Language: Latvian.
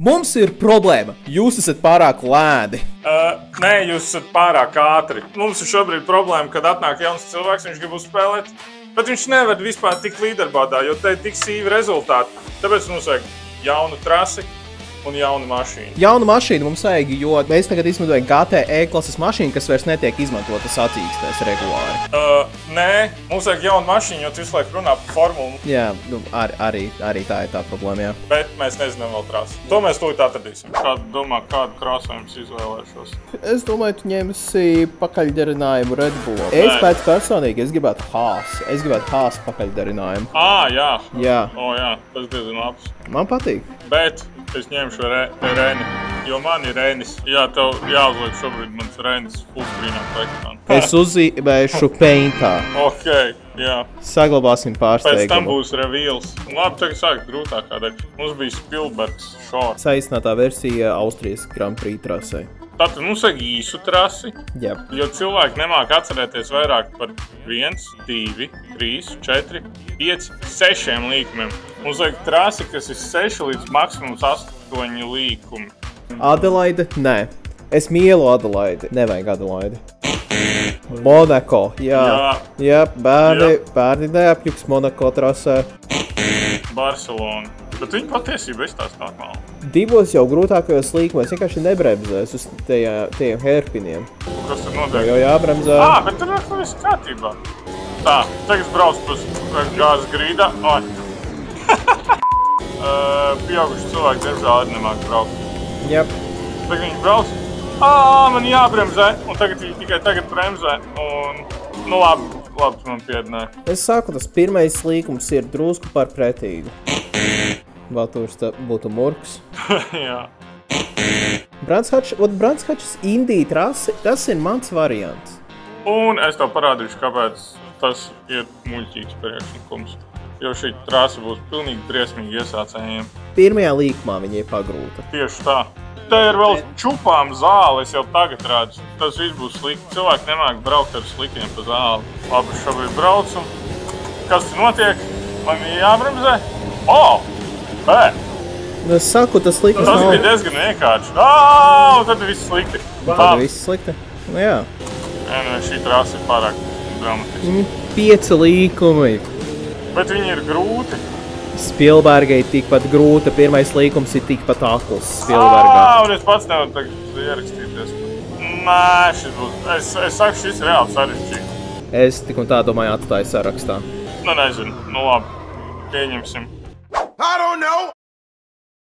Mums ir problēma. Jūs esat pārāk lēni. Nē, jūs esat pārāk ātri. Mums ir šobrīd problēma, kad atnāk jauns cilvēks, viņš grib uzspēlēt, bet viņš nevar vispār tikt līderbodā, jo te ir tik sīvi rezultāti. Tāpēc mums vajag jaunu trasi un jaunu mašīnu. Jaunu mašīnu mums vajag, jo mēs tagad izmantojam GTE klases mašīnu, kas vairs netiek izmantota sacīkstēs regulāri. Nē, mums vajag jaunu mašīnu, jo tu visu laiku runā par formulu. Jā, arī tā ir tā problēma, jā. Bet mēs nezinām vēl trasi. To mēs tūlīt atradīsim. Kādu domā, kādu krāsojumu izvēlēšos? Es domāju, tu ņemsi pakaļdarinājumu Red Bullu. Es pēc personīgi, es gribētu Haas. Es gribētu Haas pakaļdarinājumu. Jā. Jā. Jā, tas diezgan labs. Man patīk. Bet es ņemšu Reni, jo man ir Renis. Jā, tev jāuzliek šobrīd mans Renis fullscreenā pa ekrānu. Es uzzīmēšu Paintā. Ok, jā. Saglabāsim pārsteigumu. Pēc tam būs reveals. Labi, tagad sāk grūtākā daļa. Mums bija Spielbergs short. Saīsinātā versija Austrijas Grand Prix trasē. Tātad mums vajag īsu trasi, Jā. jo cilvēki nemāk atcerēties vairāk par 1, 2, 3, 4, 5, 6 līkumiem. Mums vajag trasi, kas ir 6 līdz maksimums 8 līkumi. Adelaide? Nē. Es mielu Adelaide. Nevajag Adelaide. Monako, jā. Jā, bērni neapjuks Monako trasē. Barcelona. Bet viņi patiesībā izstās normāli. Divos jau grūtākajos līkumos vienkārši nebremzēs uz tajiem hairpiniem. Kas tur notiek? Jo jābremzē. Bet tur ir viss kārtībā. Tā, tagad brauc pēc gāzes grīdā. Pieauguši cilvēki diemžēl arī nemāk braukt. Jā. Tagad viņi brauc. Man jābremzē. Un tagad viņi tikai tagad bremzē. Un, labi, tu man piedināji. Es saku, tas pirmais līkums ir drusku par pretīgu. Vēl tur būtu murks. Jā. Brands Hatchs Indija trasi, tas ir mans variants. Un es tev parādīšu, kāpēc tas ir muļķīgs priekšlikums. Jo šī trasa būs pilnīgi briesmīgi iesācējiem. Pirmajā līkumā viņa ir pagrūta. Tieši tā. Te ir vēl čupām zāle, es jau tagad redzu. Tas viss būs slikti. Cilvēki nemāk braukt ar slikiem pa zāli. Labi, šobrīd braucu. Kas te notiek? Man ir jābremzē? Es saku, tas līkums nav... Tas bija diezgan vienkārši. Un tad viss slikti. Tad viss slikti? Nu jā. Nē, šī trasa ir pārāk dramatiski. 5 līkumi. Bet viņi ir grūti. Spielbergai tikpat grūta. Pirmais līkums ir tikpat akls Spielbergā. Un es pats nevaru tagad ierakstīties. Nē, šis būs... Es saku, šis ir reāli sarežģīts. Es tik un tā domāju atstāju sarakstā. Nezinu. Labi. Pieņemsim. I don't know.